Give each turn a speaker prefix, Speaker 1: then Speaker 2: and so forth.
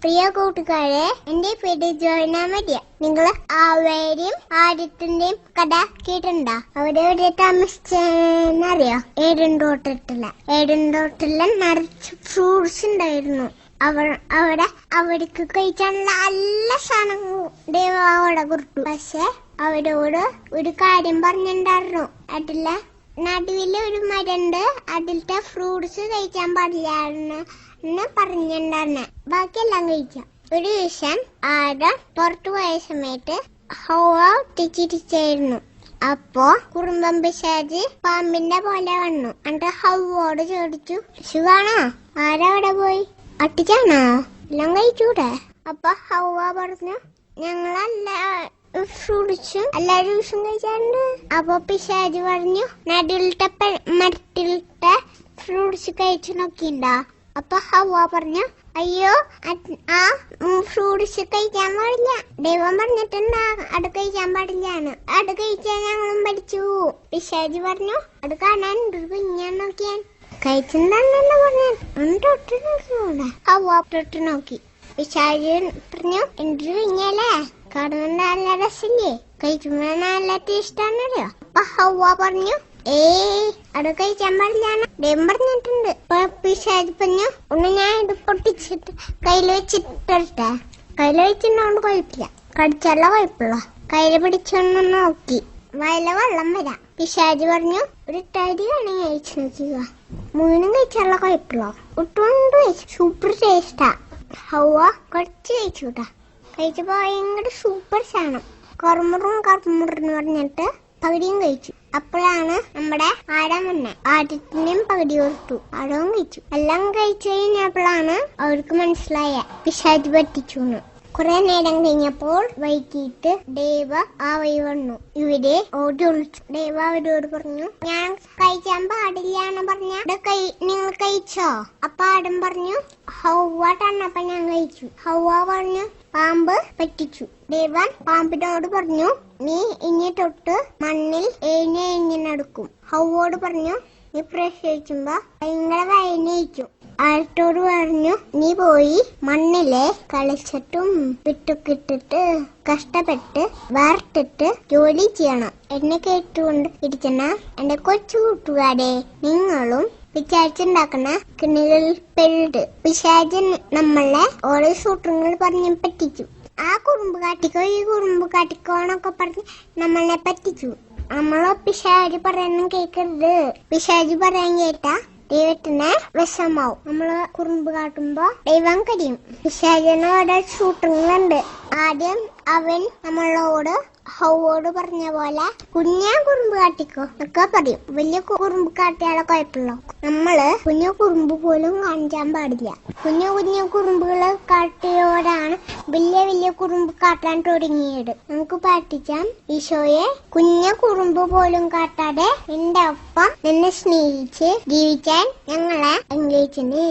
Speaker 1: പ്രിയ കൂട്ടുകാരെ, എന്റെ പേര് ജോയ്ന മരിയ. നിങ്ങൾ ആവേരെയും ആദ്യത്തിന്റെയും കഥ കേട്ടിട്ടുണ്ടോ? അവിടെ എവിടെ താമസിച്ചറിയോ? ഏടൻതോട്ടിലെ നിറച്ച് ഫ്രൂട്ട്സ് ഉണ്ടായിരുന്നു. അവർക്ക് കഴിച്ചാൽ നല്ല സാധനങ്ങൾ ദൈവം അവിടെ കൊടുത്തു. പക്ഷെ അവരോട് ഒരു കാര്യം പറഞ്ഞിട്ടുണ്ടായിരുന്നു. അതിലെ നടുവില് ഒരു മരണ്ട്, അതിലത്തെ ഫ്രൂട്ട്സ് കഴിക്കാൻ പാടില്ലായിരുന്നു പറഞ്ഞിട്ടുണ്ടായിരുന്നെ. ബാക്കിയെല്ലാം കഴിക്കാം. ഒരു ദിവസം ആദം പുറത്തു പോയ സമയത്ത് ഹവ്വ തിരിച്ചായിരുന്നു. അപ്പോ കുറുമ്പൻ പിശാച് പാമ്പിന്റെ പോലെ വന്നു. എന്നിട്ട് ഹവ്വോട് ചോദിച്ചു, സുഖാണോ? ആരവിടെ പോയി? അട്ടിച്ചാണോ? എല്ലാം കഴിച്ചൂടെ? അപ്പൊ ഹവ്വ പറഞ്ഞു, ഞങ്ങളല്ല ഫ്രൂട്ട്സും എല്ലാ ജ്യൂസും കഴിച്ചാറുണ്ട്. അപ്പൊ പിശാച് പറഞ്ഞു, നടുവിലത്തെ മരത്തിലത്തെ ഫ്രൂട്ട്സ് കഴിച്ചു നോക്കിണ്ടാ? അപ്പൊ ഹവ്വ പറഞ്ഞു, അയ്യോ ആ ഫ്രൂട്ട്സ് കഴിക്കാൻ പാടില്ല, ദൈവം പറഞ്ഞിട്ടുണ്ടാ അത് കഴിക്കാൻ പാടില്ലാന്ന്. അത് കഴിച്ചാൽ ഞങ്ങളും പഠിച്ചു. പിശാച് പറഞ്ഞു, അത് കാണാൻ കുഞ്ഞാൻ നോക്കിയാൻ കഴിച്ചിട്ടുണ്ടെന്നല്ല പറഞ്ഞു. തൊട്ട് നോക്കിയൂടെ? ഹവ്വ തൊട്ട് നോക്കി. പിശാച് പറഞ്ഞു, എന്തൊരു കുഞ്ഞല്ലേ, കാണുന്ന നല്ല രസല്ലേ, കഴിക്കുമ്പോ നല്ല ടേസ്റ്റാണല്ലോ. അപ്പൊ ഹവ്വ പറഞ്ഞു, അത് കഴിക്കാൻ പാടില്ലാന്ന് ദൈവം പറഞ്ഞിട്ടുണ്ട്. പിശാച് പറഞ്ഞു, ഒന്ന് ഞാൻ ഇത് പൊട്ടിച്ചിട്ട് കയ്യിൽ വെച്ചിട്ടെ. കയ്യിൽ വെച്ചിട്ടുണ്ടോണ്ട് കുഴപ്പമില്ല, കടിച്ചല്ല കുഴപ്പമില്ല. കയ്യിൽ പിടിച്ചൊന്ന് നോക്കി വയല വെള്ളം വരാം. പിശാച് പറഞ്ഞു, ഒരു തരി വേണമെങ്കിൽ കഴിച്ചു നോക്കുക, മുഴുവനും കഴിച്ചാലുള്ള കുഴപ്പമില്ല. ഒട്ടുകൊണ്ട് കഴിച്ചു, സൂപ്പർ ടേസ്റ്റാ. ഹവ്വ കുറച്ച് കഴിച്ചുട്ടാ. കഴിച്ചപ്പോ ഭയങ്കര സൂപ്പർ സാധനം. കറുമുറെന്ന് പറഞ്ഞിട്ട് പകുതിയും കഴിച്ചു. അപ്പോഴാണ് നമ്മുടെ ആടം വന്നെ. ആദ്യത്തിന്റെയും പകുതി കൊടുത്തു, ആടവും കഴിച്ചു. എല്ലാം കഴിച്ചു കഴിഞ്ഞപ്പോഴാണ് അവർക്ക് മനസ്സിലായ പിശാച് പറ്റിച്ചു. കുറെ നേരം കഴിഞ്ഞപ്പോൾ വൈകിട്ട് ദേവ ആ വഴി വന്നു. ഇവരെ ഓടി ഒളിച്ചു. ദേവ അവരോട് പറഞ്ഞു, ഞാൻ കഴിക്കാൻ പാടില്ലാന്ന് പറഞ്ഞ നിങ്ങൾ കഴിച്ചോ? അപ്പൊ ആടം പറഞ്ഞു, ഹവ്വ തന്നപ്പോ ഞാൻ കഴിച്ചു. ഹവ്വ പറഞ്ഞു, പാമ്പ് പറ്റിച്ചു. ദേവൻ പാമ്പിനോട് പറഞ്ഞു, നീ ഇനി തൊട്ട് മണ്ണിൽ എഴുന്നേഞ്ഞ് നടക്കും. ഹവ്വോട് പറഞ്ഞു, നീ പ്രസവിക്കുമ്പോ ഭയങ്കര വയനയിക്കും. ആഴത്തോട് പറഞ്ഞു, നീ പോയി മണ്ണിലെ കളിച്ചിട്ടും വിട്ടൊക്കെ ഇട്ടിട്ട് കഷ്ടപ്പെട്ട് വാർത്തിട്ട് ജോലി ചെയ്യണം. എന്നെ കേട്ടുകൊണ്ട് ഇരിക്കുന്ന എന്റെ കൊച്ചു കൂട്ടുകാരെ, നിങ്ങളും വിചാരിച്ചുണ്ടാക്കുന്ന കിണികളിൽ പെട്ട് പിശാച് നമ്മളെ ഓരോ സൂത്രങ്ങൾ പറഞ്ഞ് പറ്റിച്ചു. ആ കുറുമ്പ് കാട്ടിക്കോ ഈ കുറുമ്പ് കാട്ടിക്കോന്നൊക്കെ പറഞ്ഞ് നമ്മളെ പറ്റിച്ചു. നമ്മളോ പിശാച് പറയാനും കേൾക്കരുത്. പിശാച് പറയാൻ കേട്ടാ ദൈവത്തിന് വിഷമാവും. നമ്മള് കുറുമ്പ് കാട്ടുമ്പോ ദൈവം കരിയും. പിശാചിന് ഓരോ സൂത്രങ്ങളുണ്ട്. ആദ്യം അവൻ നമ്മളോട് ഹവ്വോട് പറഞ്ഞ പോലെ കുഞ്ഞാ കുറുമ്പ് കാട്ടിക്കോ ഒക്കെ പറയും. വലിയ കുറുമ്പ് കാട്ടിയാലോ കുഴപ്പമില്ല. നമ്മള് കുഞ്ഞു കുറുമ്പ് പോലും കാണിക്കാൻ പാടില്ല. കുഞ്ഞു കുറുമ്പുകള് കാട്ടിയോടാണ് വലിയ കുറുമ്പ് കാട്ടാൻ തുടങ്ങിയത്. നമുക്ക് പ്രാർത്ഥിക്കാം, ഈശോയെ, കുഞ്ഞു കുറുമ്പ് പോലും കാട്ടാതെ എന്റെ ഒപ്പം നിന്നെ സ്നേഹിച്ച് ജീവിക്കാൻ ഞങ്ങളെ അനുഗ്രഹിക്കണേ.